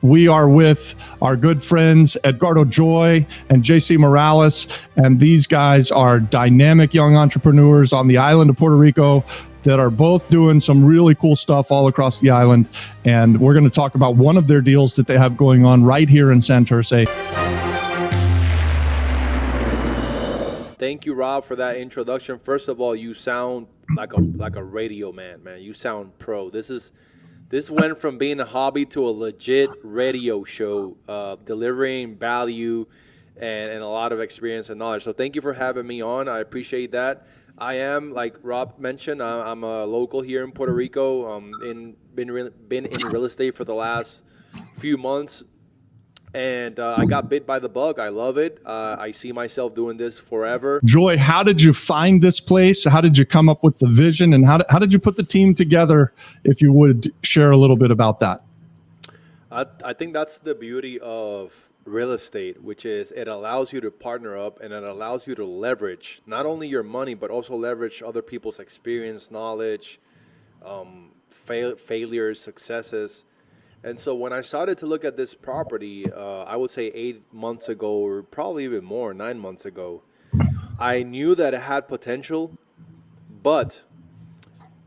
We are with our good friends Edgardo Joy and JC Morales, and these guys are dynamic young entrepreneurs on the island of Puerto Rico that are both doing some really cool stuff all across the island. And we're going to talk about one of their deals that they have going on right here in Santurce. Thank you, Rob, for that introduction. First of all, you sound like a radio man. You sound pro. This went from being a hobby to a legit radio show, delivering value and a lot of experience and knowledge. So thank you for having me on. I appreciate that. I am, like Rob mentioned, I'm a local here in Puerto Rico. Been in real estate for the last few months, and I got bit by the bug. I love it. I see myself doing this forever. Joy, how did you find this place? How did you come up with the vision? And how did you put the team together? If you would share a little bit about that. I think that's the beauty of real estate, which is it allows you to partner up and it allows you to leverage not only your money, but also leverage other people's experience, knowledge, failures, successes. And so when I started to look at this property, I would say 8 months ago, or probably even more, 9 months ago, I knew that it had potential, but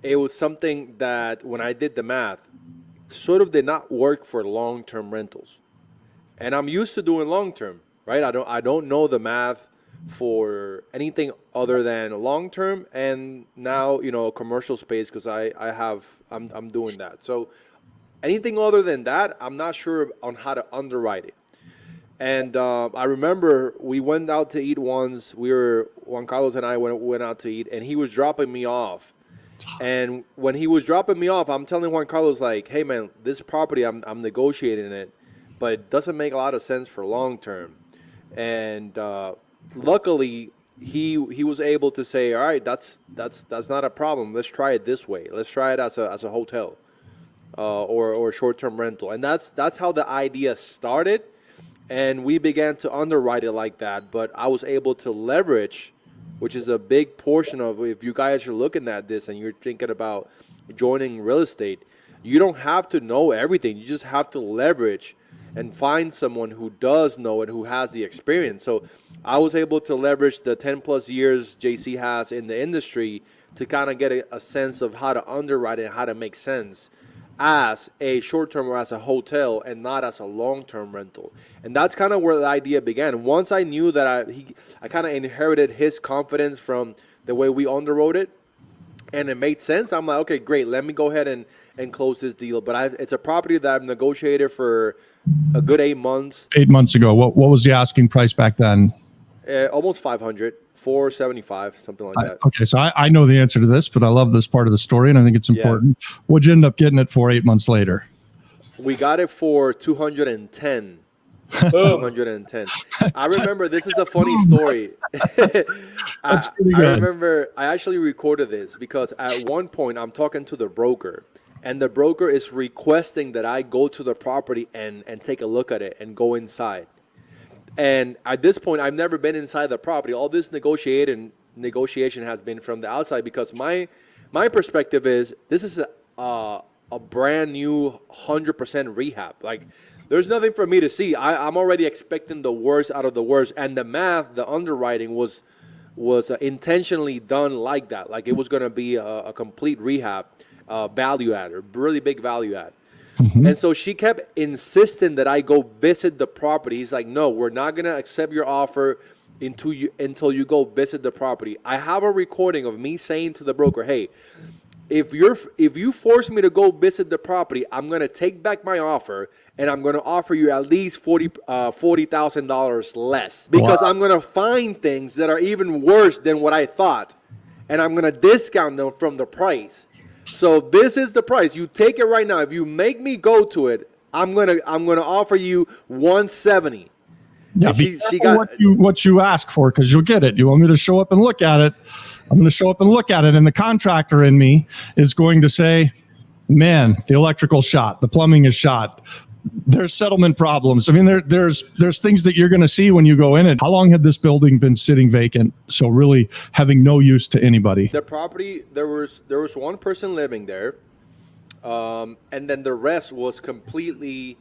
it was something that when I did the math, sort of did not work for long-term rentals. And I'm used to doing long-term, right? I don't know the math for anything other than long-term, and now, commercial space, because I'm doing that. So anything other than that, I'm not sure on how to underwrite it. And I remember we went out to eat once. Juan Carlos and I went out to eat, and he was dropping me off. And when he was dropping me off, I'm telling Juan Carlos, like, hey, man, this property, I'm negotiating it, but it doesn't make a lot of sense for long term. And luckily, he was able to say, all right, that's not a problem. Let's try it this way. Let's try it as a hotel. Or short-term rental. And that's how the idea started, and we began to underwrite it like that. But I was able to leverage, which is a big portion of, if you guys are looking at this and you're thinking about joining real estate, you don't have to know everything. You just have to leverage and find someone who does know and who has the experience. So I was able to leverage the 10 plus years JC has in the industry to kind of get a sense of how to underwrite it and how to make sense as a short-term or as a hotel and not as a long-term rental. And that's kind of where the idea began. Once I knew that I kind of inherited his confidence from the way we underwrote it, and it made sense, I'm like, okay, great, let me go ahead and close this deal. But it's a property that I've negotiated for a good 8 months. 8 months ago, what was the asking price back then? Almost 500, 475, something like that. Okay, so I know the answer to this, but I love this part of the story, and I think it's important. Yeah. What'd you end up getting it for 8 months later? We got it for 210. 210. I remember, this is a funny story. That's pretty good. I remember I actually recorded this because at one point I'm talking to the broker, and the broker is requesting that I go to the property and take a look at it and go inside. And at this point, I've never been inside the property. All this negotiation has been from the outside, because my perspective is this is a brand new 100% rehab. Like, there's nothing for me to see. I'm already expecting the worst out of the worst. And the math, the underwriting was intentionally done like that. Like, it was going to be a complete rehab, value add, or really big value add. Mm-hmm. And so she kept insisting that I go visit the property. He's like, no, we're not going to accept your offer until you go visit the property. I have a recording of me saying to the broker, hey, if you force me to go visit the property, I'm going to take back my offer, and I'm going to offer you at least $40,000 less, because I'm going to find things that are even worse than what I thought, and I'm going to discount them from the price. So this is the price. You take it right now. If you make me go to it, I'm gonna offer you $170. Yeah, she got what you ask for, because you'll get it. You want me to show up and look at it? I'm going to show up and look at it, and the contractor in me is going to say, "Man, the electrical shot, the plumbing is shot. There's settlement problems." I mean, there's things that you're going to see when you go in it. How long had this building been sitting vacant? So really having no use to anybody. The property, there was one person living there, and then the rest was completely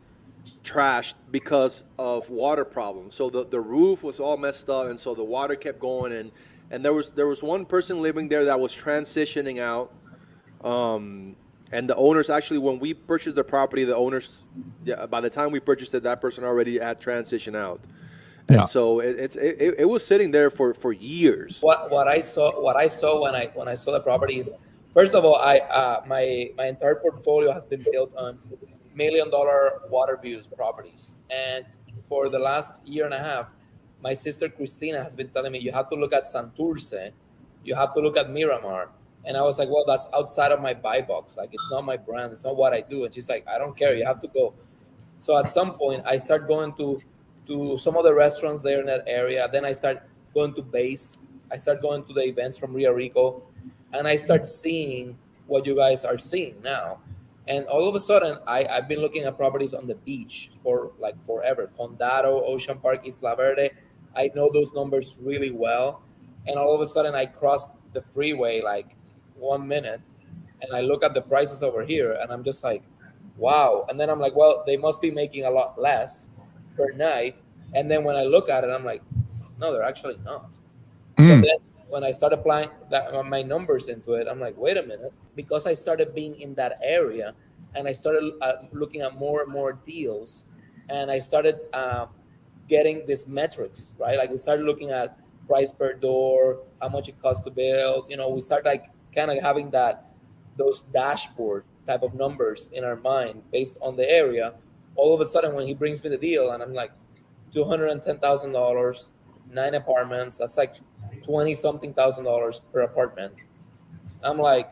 trashed because of water problems. So the roof was all messed up, and so the water kept going. And there was one person living there that was transitioning out. And the owners actually, when we purchased the property, the owners, yeah, by the time we purchased it, that person already had transitioned out. Yeah. And so it was sitting there for years. What I saw when I saw the property is, first of all, my entire portfolio has been built on $1 million water views properties, and for the last year and a half, my sister Christina has been telling me you have to look at Santurce, you have to look at Miramar, and I was like, well, that's outside of my buy box, like it's not my brand, it's not what I do, and she's like, I don't care, you have to go. So at some point, I start going to some of the restaurants there in that area. Then I start going to base. I start going to the events from Rio Rico, and I start seeing what you guys are seeing now. And all of a sudden, I've been looking at properties on the beach for like forever. Condado, Ocean Park, Isla Verde. I know those numbers really well. And all of a sudden, I crossed the freeway like 1 minute, and I look at the prices over here, and I'm just like, wow. And then I'm like, well, they must be making a lot less per night. And then when I look at it, I'm like, no, they're actually not. So then when I started applying my numbers into it, I'm like, wait a minute, because I started being in that area, and I started looking at more and more deals, and I started getting these metrics, right? Like we started looking at price per door, how much it costs to build. You know, we start like kind of having those dashboard type of numbers in our mind based on the area. All of a sudden, when he brings me the deal, and I'm like, $210,000, 9 apartments. That's like 20 something $1,000 per apartment. I'm like,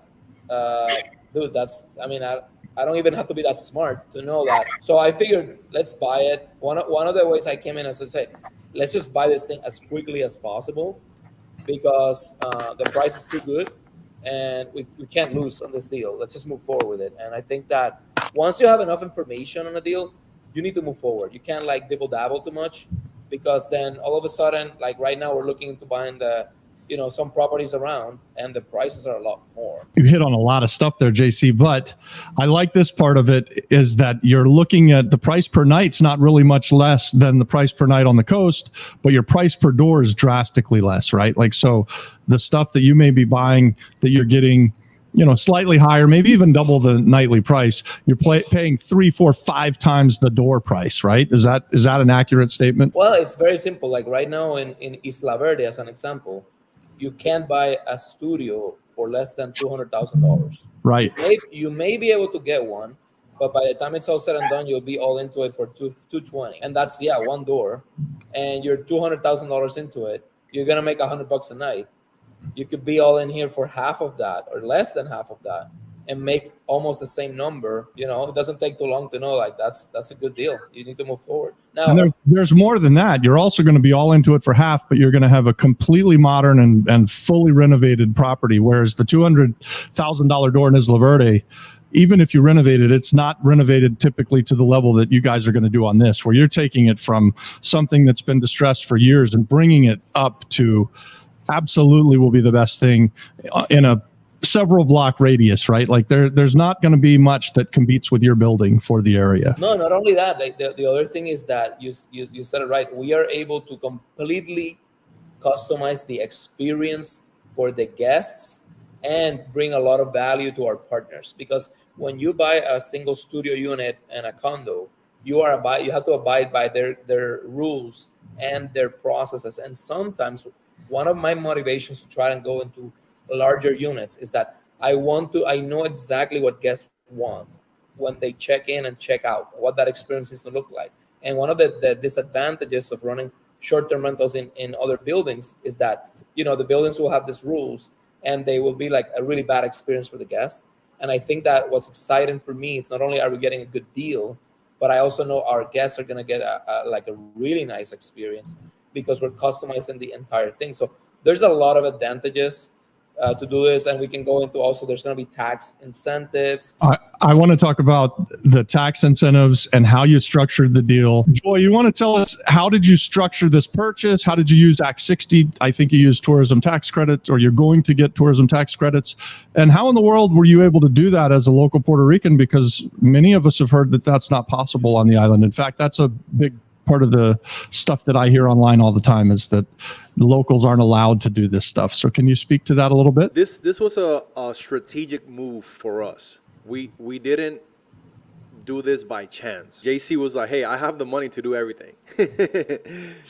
dude, I don't even have to be that smart to know that. So I figured, let's buy it. One of the ways I came in is to say, let's just buy this thing as quickly as possible, because the price is too good, and we can't lose on this deal. Let's just move forward with it. And I think that once you have enough information on a deal, you need to move forward. You can't like dibble dabble too much, because then all of a sudden, like right now, we're looking into buying some properties around, and the prices are a lot more. You hit on a lot of stuff there, JC, but I like this part of it is that you're looking at the price per night's not really much less than the price per night on the coast, but your price per door is drastically less, right? Like, so the stuff that you may be buying that you're getting, slightly higher, maybe even double the nightly price, you're paying 3, 4, 5 times the door price, right? Is that an accurate statement? Well, it's very simple. Like right now in Isla Verde, as an example, you can't buy a studio for less than $200,000. Right. You may be able to get one, but by the time it's all said and done, you'll be all into it for $220, and that's one door, and you're $200,000 into it. You're gonna make $100 a night. You could be all in here for half of that or less than half of that and make almost the same number. It doesn't take too long to know, like that's a good deal. You need to move forward. Now, and there's more than that. You're also going to be all into it for half, but you're going to have a completely modern and fully renovated property. Whereas the $200,000 door in Isla Verde, even if you renovate it, it's not renovated typically to the level that you guys are going to do on this, where you're taking it from something that's been distressed for years and bringing it up to absolutely will be the best thing in a several block radius, right? Like there's not going to be much that competes with your building for the area. No, not only that, like the other thing is that you said it right. We are able to completely customize the experience for the guests and bring a lot of value to our partners, because when you buy a single studio unit and a condo, you have to abide by their rules and their processes. And sometimes one of my motivations to try and go into larger units is that I know exactly what guests want when they check in and check out, what that experience is to look like. And one of the disadvantages of running short-term rentals in other buildings is that, the buildings will have these rules and they will be like a really bad experience for the guest. And I think that what's exciting for me is not only are we getting a good deal, but I also know our guests are going to get a really nice experience, because we're customizing the entire thing. So there's a lot of advantages to do this, and we can go into also there's going to be tax incentives. I want to talk about the tax incentives and how you structured the deal. Joy, you want to tell us, how did you structure this purchase? How did you use Act 60? I think you used tourism tax credits, or you're going to get tourism tax credits. And how in the world were you able to do that as a local Puerto Rican? Because many of us have heard that that's not possible on the island. In fact, that's a big part of the stuff that I hear online all the time, is that the locals aren't allowed to do this stuff. So can you speak to that a little bit? This was a strategic move for us. We didn't do this by chance. JC was like, hey, I have the money to do everything.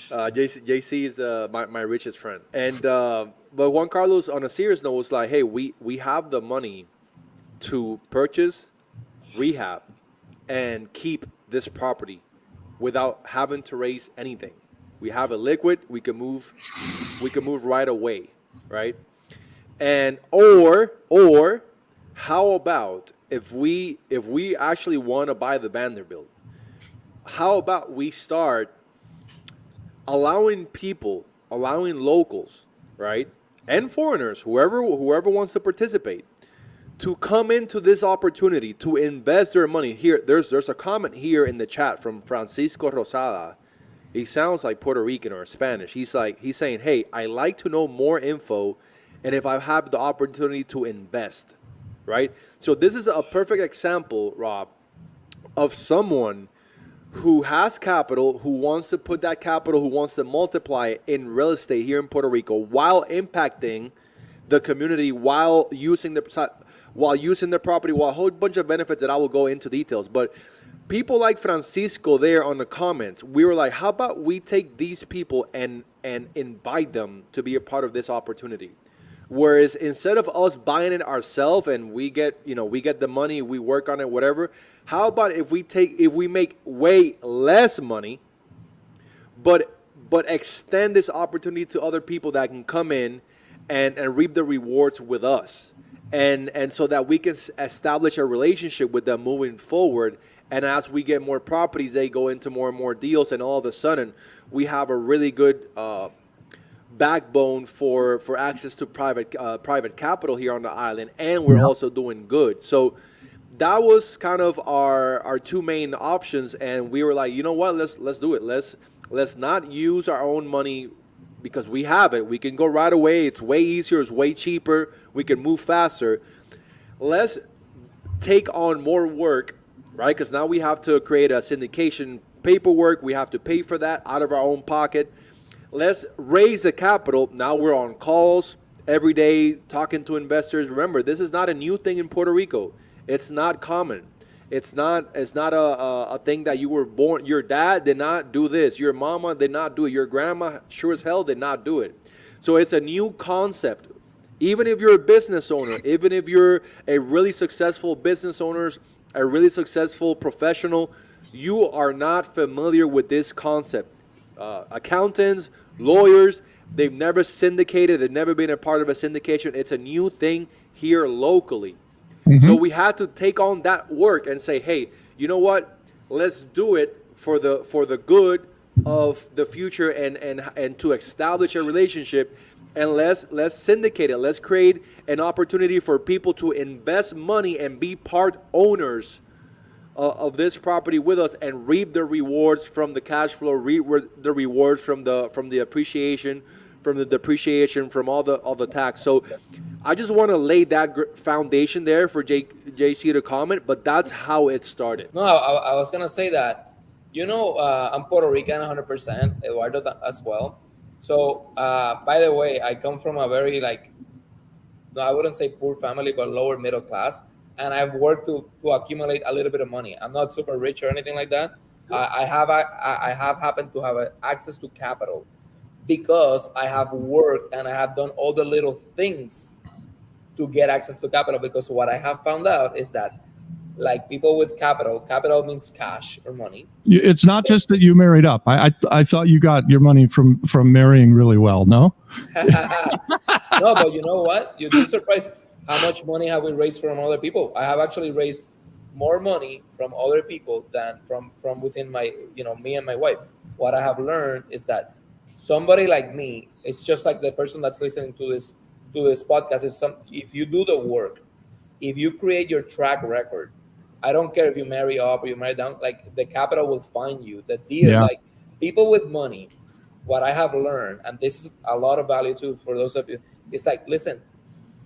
JC is my richest friend. And but Juan Carlos, on a serious note, was like, hey, we have the money to purchase, rehab, and keep this property without having to raise anything. We have it liquid. We can move right away, right? And or how about if we actually want to buy the Vanderbilt, how about we start allowing locals, right, and foreigners, whoever wants to participate, to come into this opportunity to invest their money. Here, there's a comment here in the chat from Francisco Rosada. He sounds like Puerto Rican or Spanish. He's saying, hey, I like to know more info, and if I have the opportunity to invest, right? So this is a perfect example, Rob, of someone who has capital, who wants to put that capital, who wants to multiply it in real estate here in Puerto Rico while impacting the community, while using the property, while a whole bunch of benefits that I will go into details. But people like Francisco there on the comments, we were like, how about we take these people and invite them to be a part of this opportunity? Whereas instead of us buying it ourselves and we get the money, we work on it, whatever. How about if we make way less money, but extend this opportunity to other people that can come in and reap the rewards with us, and so that we can establish a relationship with them moving forward. And as we get more properties, they go into more and more deals, and all of a sudden we have a really good backbone for access to private capital here on the island, and we're also doing good. So that was kind of our two main options, and we were like, you know what, let's do it. Let's not use our own money, because we have it. We can go right away. It's way easier. It's way cheaper. We can move faster. Let's take on more work, right? Because now we have to create a syndication paperwork. We have to pay for that out of our own pocket. Let's raise the capital. Now we're on calls every day talking to investors. Remember, this is not a new thing in Puerto Rico. It's not common. It's not a thing that you were born. Your dad did not do this. Your mama did not do it. Your grandma sure as hell did not do it. So it's a new concept. Even if you're a business owner, even if you're a really successful business owner, a really successful professional, you are not familiar with this concept. Accountants, lawyers, they've never syndicated. They've never been a part of a syndication. It's a new thing here locally. So we had to take on that work and say, hey, you know what? Let's do it for the good of the future and to establish a relationship, and let's syndicate it. Let's create an opportunity for people to invest money and be part owners of this property with us, and reap the rewards from the cash flow, reap the rewards from the appreciation, from the depreciation, from all the tax. So I just want to lay that foundation there for JC to comment, but that's how it started. No, I was going to say that, I'm Puerto Rican 100%, Eduardo as well. So, by the way, I come from a very, no, I wouldn't say poor family, but lower middle class. And I've worked to accumulate a little bit of money. I'm not super rich or anything like that. I have happened to have access to capital because I have worked and I have done all the little things to get access to capital. Because what I have found out is that, people with capital means cash or money. It's not just that you married up. I thought you got your money from marrying really well. No. No, but you know what? You'd be surprised how much money have we raised from other people. I have actually raised more money from other people than from within my, me and my wife. What I have learned is that somebody like me, it's just like the person that's listening to to this podcast is if you do the work, if you create your track record, I don't care if you marry up or you marry down, like the capital will find you. The deal, Yeah. like people with money, what I have learned, and this is a lot of value too for those of you, it's like, listen,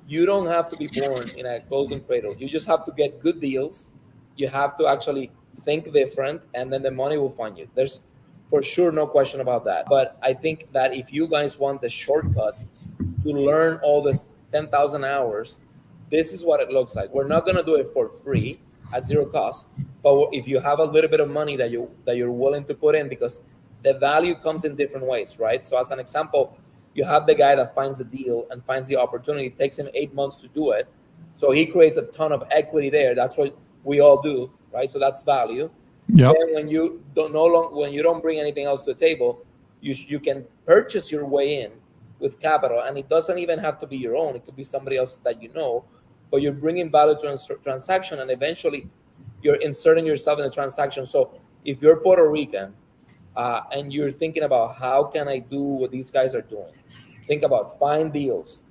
you don't have to be born in a golden cradle. You just have to get good deals. You have to actually think different, and then the money will find you. There's for sure no question about that. But I think that if you guys want the shortcut to learn all this 10,000 hours, this is what it looks like. We're not going to do it for free at zero cost, but if you have a little bit of money that you're willing to put in, because the value comes in different ways, right? So as an example, you have the guy that finds the deal and finds the opportunity. It takes him 8 months to do it, so he creates a ton of equity there. That's what we all do, right? So that's value. Yep. Then when you don't bring anything else to the table, you can purchase your way in with capital, and it doesn't even have to be your own. It could be somebody else that you know, but you're bringing value to a transaction, and eventually you're inserting yourself in the transaction. So if you're Puerto Rican and you're thinking about how can I do what these guys are doing, think about find deals,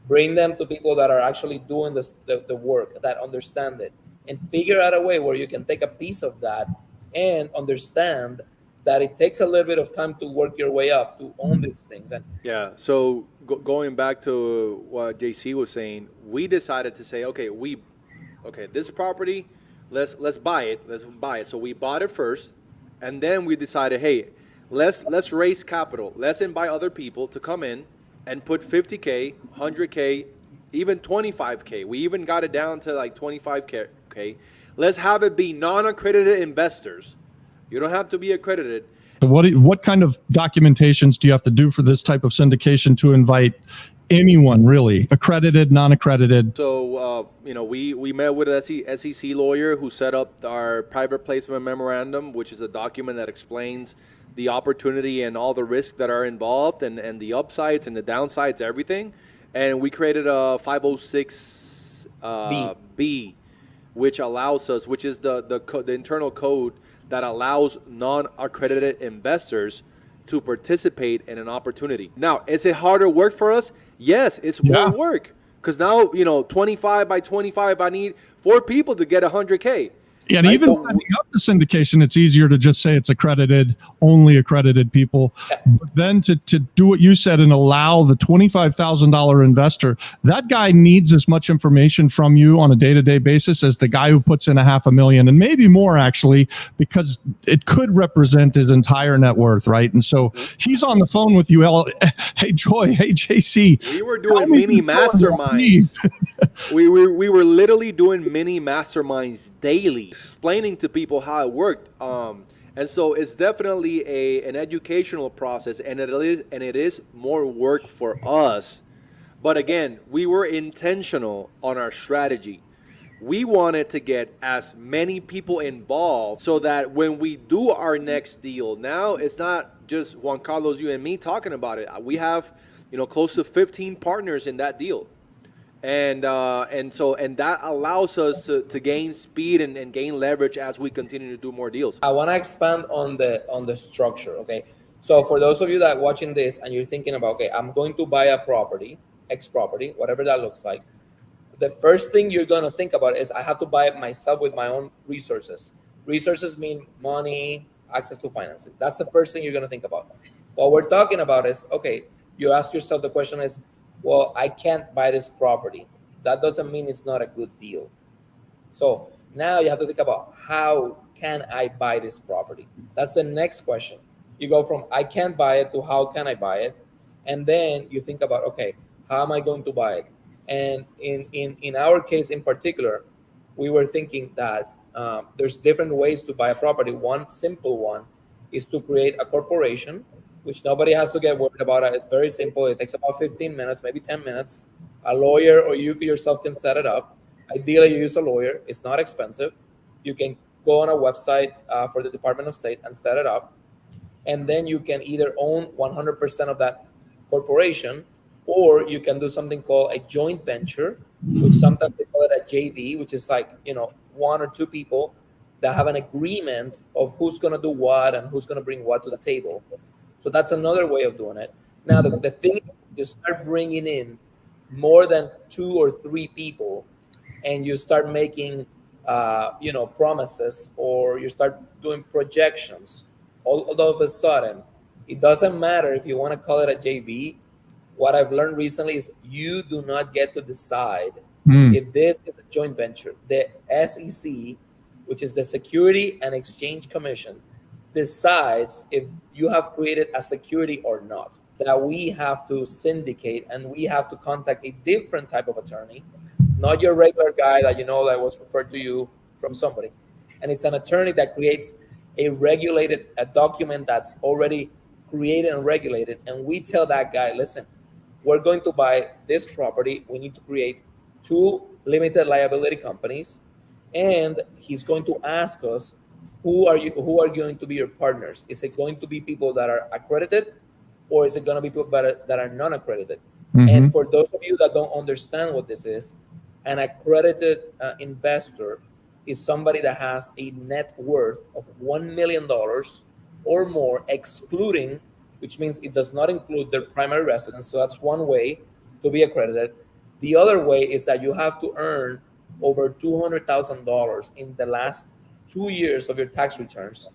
bring them to people that are actually doing the work, that understand it, and figure out a way where you can take a piece of that and understand that it takes a little bit of time to work your way up to own these things. And Yeah. So going back to what JC was saying, we decided to say, okay, this property, let's buy it. Let's buy it. So we bought it first, and then we decided, hey, let's raise capital. Let's invite other people to come in and put 50K, 100K, even 25K. We even got it down to like 25K. Let's have it be non-accredited investors. You don't have to be accredited. What kind of documentations do you have to do for this type of syndication to invite anyone, really, accredited, non-accredited? So, we met with an SEC lawyer who set up our private placement memorandum, which is a document that explains the opportunity and all the risks that are involved, and the upsides and the downsides, everything. And we created a 506 B, which allows us, which is the internal code that allows non-accredited investors to participate in an opportunity. Now, is it harder work for us? Yes, it's more work. Because now, 25 by 25, I need 4 people to get 100K. Yeah, and even setting up the syndication, it's easier to just say it's accredited, only accredited people. But then to do what you said and allow the $25,000 investor, that guy needs as much information from you on a day-to-day basis as the guy who puts in $500,000, and maybe more actually, because it could represent his entire net worth, right? And so he's on the phone with you. Hey, Joy. Hey, JC. We were doing mini masterminds. we were literally doing mini masterminds daily, explaining to people how it worked. And so it's definitely an educational process, and it is more work for us. But again, we were intentional on our strategy. We wanted to get as many people involved so that when we do our next deal, now it's not just Juan Carlos, you and me talking about it. We have, close to 15 partners in that deal. And that allows us to gain speed and gain leverage as we continue to do more deals. I want to expand on the structure. Okay, so for those of you that are watching this and you're thinking about, okay, I'm going to buy a property, X property, whatever that looks like, the first thing you're going to think about is I have to buy it myself with my own resources. Resources mean money, access to financing. That's the first thing you're going to think about. What we're talking about is, okay, you ask yourself the question is, well, I can't buy this property. That doesn't mean it's not a good deal. So now you have to think about, how can I buy this property? That's the next question. You go from I can't buy it to how can I buy it? And then you think about, okay, how am I going to buy it? And in our case in particular, we were thinking that there's different ways to buy a property. One simple one is to create a corporation, which nobody has to get worried about. It's very simple. It takes about 15 minutes, maybe 10 minutes. A lawyer or you yourself can set it up. Ideally, you use a lawyer. It's not expensive. You can go on a website for the Department of State and set it up. And then you can either own 100% of that corporation, or you can do something called a joint venture, which sometimes they call it a JV, which is like, 1 or 2 people that have an agreement of who's going to do what and who's going to bring what to the table. So that's another way of doing it. Now, the thing is, you start bringing in more than 2 or 3 people, and you start making promises, or you start doing projections, all of a sudden, it doesn't matter if you want to call it a JV. What I've learned recently is you do not get to decide if this is a joint venture. The SEC, which is the Security and Exchange Commission, decides if you have created a security or not. That we have to syndicate, and we have to contact a different type of attorney, not your regular guy that that was referred to you from somebody. And it's an attorney that creates a document that's already created and regulated. And we tell that guy, listen, we're going to buy this property. We need to create 2 limited liability companies, and he's going to ask us, who are going to be your partners? Is it going to be people that are accredited, or is it going to be people that are non-accredited? And for those of you that don't understand what this is, an accredited investor is somebody that has a net worth of $1 million or more, excluding, which means it does not include their primary residence. So that's one way to be accredited. The other way is that you have to earn over $200,000 in the last 2 years of your tax returns,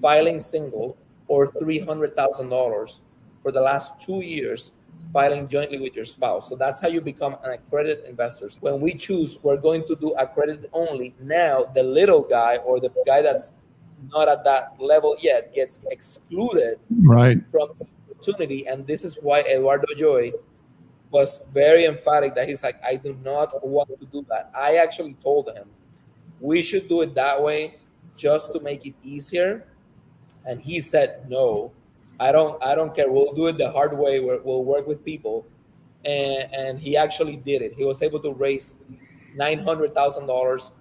filing single, or $300,000 for the last 2 years filing jointly with your spouse. So that's how you become an accredited investor. When we choose, we're going to do accredited only. Now, the little guy, or the guy that's not at that level yet, gets excluded from the opportunity. And this is why Eduardo Joy was very emphatic that he's like, I do not want to do that. I actually told him we should do it that way just to make it easier. And he said, no, I don't care. We'll do it the hard way. We'll work with people. And he actually did it. He was able to raise $900,000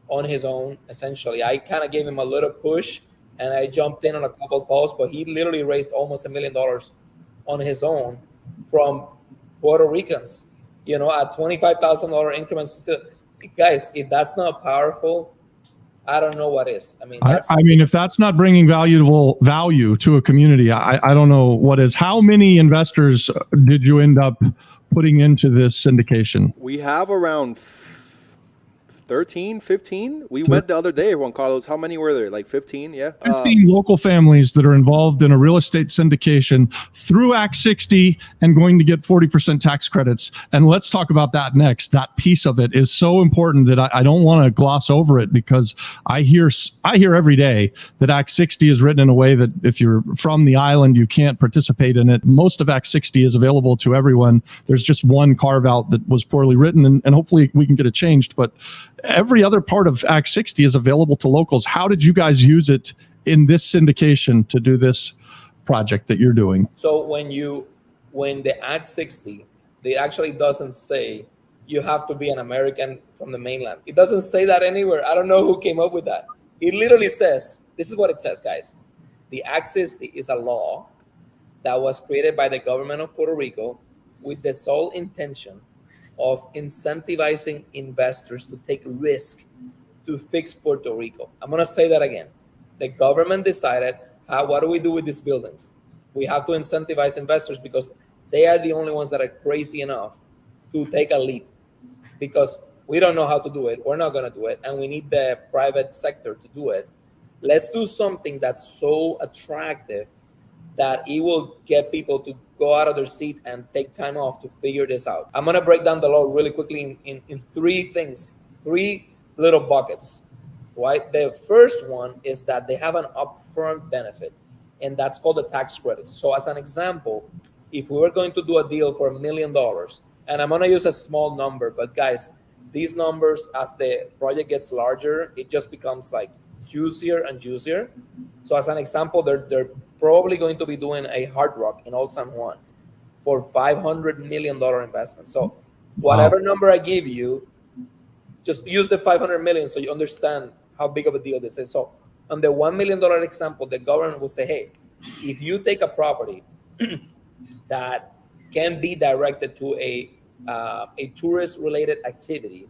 on his own, essentially. I kind of gave him a little push, and I jumped in on a couple of calls, but he literally raised almost $1 million on his own from Puerto Ricans, at $25,000 increments. Guys, if that's not powerful, I don't know what is. I mean, if that's not bringing value to a community, I don't know what is. How many investors did you end up putting into this syndication? We have around 13, 15. We went the other day, Juan Carlos. How many were there? Like 15, yeah? 15 local families that are involved in a real estate syndication through Act 60 and going to get 40% tax credits. And let's talk about that next. That piece of it is so important that I don't want to gloss over it, because I hear every day that Act 60 is written in a way that if you're from the island, you can't participate in it. Most of Act 60 is available to everyone. There's just one carve out that was poorly written, and hopefully we can get it changed. But every other part of Act 60 is available to locals. How did you guys use it in this syndication to do this project that you're doing? So when the Act 60, it actually doesn't say you have to be an American from the mainland. It doesn't say that anywhere. I don't know who came up with that. It literally says, this is what it says, guys. The Act 60 is a law that was created by the government of Puerto Rico with the sole intention of incentivizing investors to take risk to fix Puerto Rico. I'm going to say that again. The government decided, what do we do with these buildings? We have to incentivize investors because they are the only ones that are crazy enough to take a leap, because we don't know how to do it. We're not going to do it. And we need the private sector to do it. Let's do something that's so attractive that it will get people to go out of their seat and take time off to figure this out. I'm going to break down the law really quickly in 3 things, 3 little buckets, right? The first one is that they have an upfront benefit, and that's called the tax credits. So as an example, if we were going to do a deal for $1 million, and I'm going to use a small number, but guys, these numbers, as the project gets larger, it just becomes like juicier and juicier. So as an example, they're probably going to be doing a Hard Rock in Old San Juan for $500 million investment. So whatever number I give you, just use the 500 million so you understand how big of a deal this is. So on the $1 million example, the government will say, hey, if you take a property that can be directed to a tourist-related activity,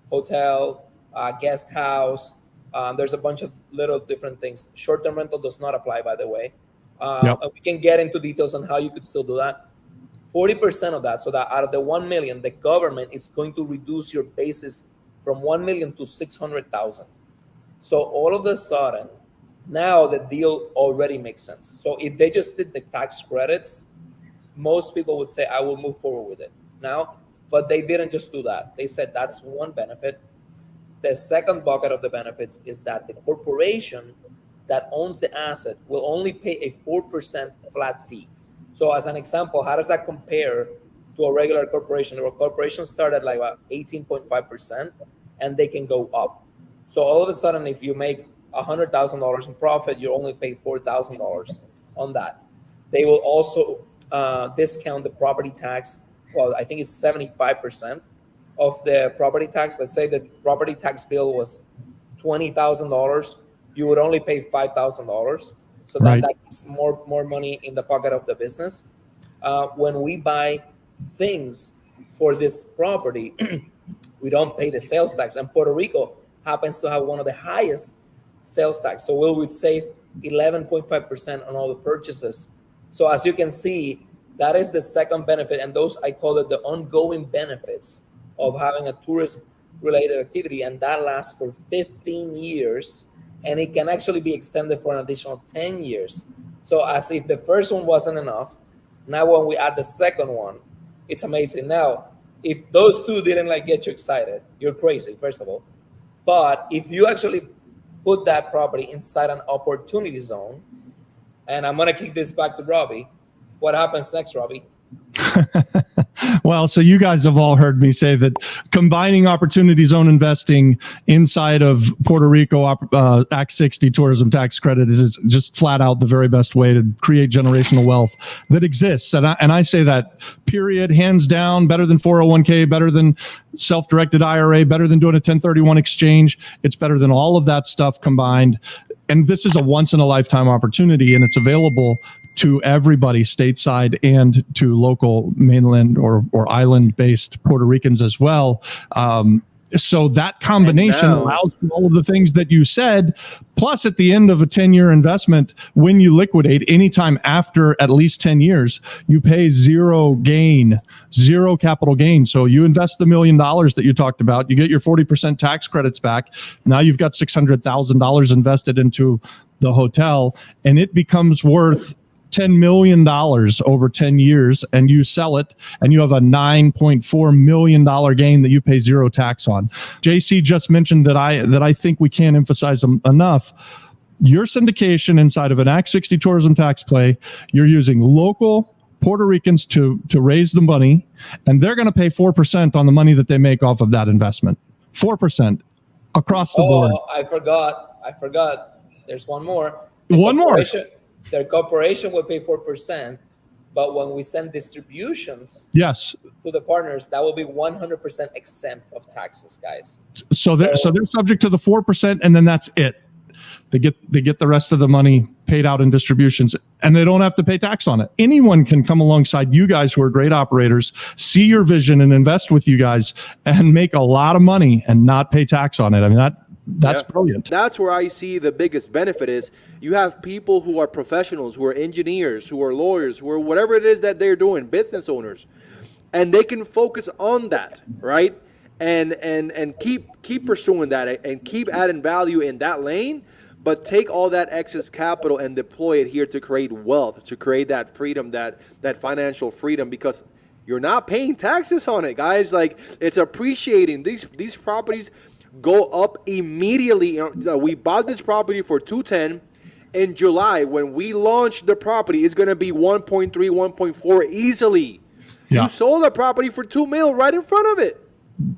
hotel, guest house, there's a bunch of little different things. Short-term rental does not apply, by the way. We can get into details on how you could still do that. 40% of that, so that out of the 1 million, the government is going to reduce your basis from 1 million to 600,000. So all of a sudden, now the deal already makes sense. So if they just did the tax credits, most people would say, I will move forward with it now, but they didn't just do that. They said that's one benefit. The second bucket of the benefits is that the corporation that owns the asset will only pay a 4% flat fee. So as an example, how does that compare to a regular corporation? A corporation start at like about 18.5%, and they can go up. So all of a sudden, if you make $100,000 in profit, you only pay $4,000 on that. They will also discount the property tax. Well, I think it's 75% of the property tax. Let's say the property tax bill was $20,000. You would only pay $5,000. So that gives more money in the pocket of the business. When we buy things for this property, we don't pay the sales tax. And Puerto Rico happens to have one of the highest sales tax. So we would save 11.5% on all the purchases. So as you can see, that is the second benefit. And those, I call it the ongoing benefits of having a tourist-related activity. And that lasts for 15 years. And it can actually be extended for an additional 10 years. So as if the first one wasn't enough, now when we add the second one, it's amazing. Now, if those two didn't like get you excited, you're crazy, first of all. But if you actually put that property inside an opportunity zone, and I'm gonna kick this back to Robbie, what happens next, Robbie? Well, so you guys have all heard me say that combining opportunity zone investing inside of Puerto Rico Act 60 tourism tax credit is just flat out the very best way to create generational wealth that exists. And I say that, period, hands down, better than 401k, better than self-directed IRA, better than doing a 1031 exchange. It's better than all of that stuff combined. And this is a once in a lifetime opportunity, and it's available to everybody stateside and to local mainland or island based Puerto Ricans as well. So that combination allows for all of the things that you said. Plus, at the end of a 10-year investment, when you liquidate anytime after at least 10 years, you pay zero capital gain. So you invest the $1 million that you talked about, you get your 40% tax credits back. Now you've got $600,000 invested into the hotel, and it becomes worth $10 million over 10 years, and you sell it and you have a $9.4 million gain that you pay zero tax on. JC just mentioned that I think we can't emphasize enough. Your syndication inside of an Act 60 tourism tax play, you're using local Puerto Ricans to raise the money, and they're going to pay 4% on the money that they make off of that investment. 4% across the board. I forgot. There's one more. Their corporation will pay 4%, but when we send distributions to the partners, that will be 100% exempt of taxes, guys. So they're subject to the 4%, and then that's it. They get the rest of the money paid out in distributions, and they don't have to pay tax on it. Anyone can come alongside you guys who are great operators, see your vision, and invest with you guys, and make a lot of money and not pay tax on it. I mean, that's brilliant. That's where I see the biggest benefit is you have people who are professionals, who are engineers, who are lawyers, who are whatever it is that they're doing, business owners, and they can focus on that, right? And keep pursuing that and keep adding value in that lane, but take all that excess capital and deploy it here to create wealth, to create that freedom, that financial freedom, because you're not paying taxes on it, guys. Like, it's appreciating. These properties go up immediately. You know, we bought this property for $210. In July, when we launch the property, it's going to be 1.3, 1.4 easily. Yeah. You sold a property for $2 million right in front of it.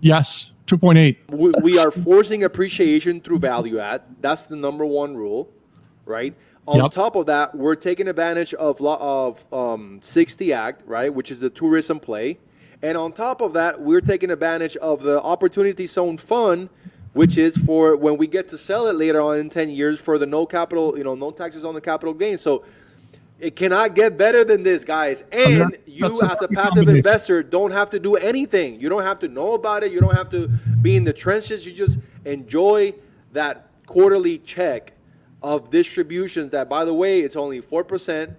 Yes, 2.8. We are forcing appreciation through value add. That's the number one rule, right? On top of that, we're taking advantage of 60 Act, right, which is the tourism play. And on top of that, we're taking advantage of the Opportunity Zone Fund, which is for when we get to sell it later on in 10 years for the no taxes on the capital gain. So it cannot get better than this, guys. And you as a passive investor don't have to do anything. You don't have to know about it. You don't have to be in the trenches. You just enjoy that quarterly check of distributions that, by the way, it's only 4%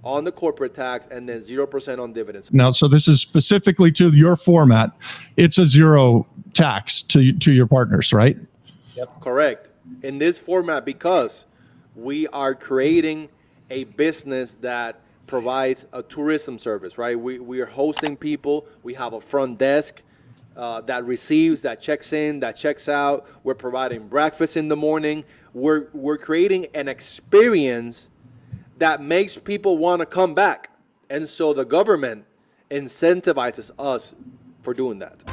on the corporate tax and then 0% on dividends. Now, so this is specifically to your format. It's a zero tax to your partners, right? Yep. Correct. In this format, because we are creating a business that provides a tourism service, right? We are hosting people. We have a front desk that receives, that checks in, that checks out. We're providing breakfast in the morning. We're creating an experience that makes people want to come back. And so the government incentivizes us for doing that.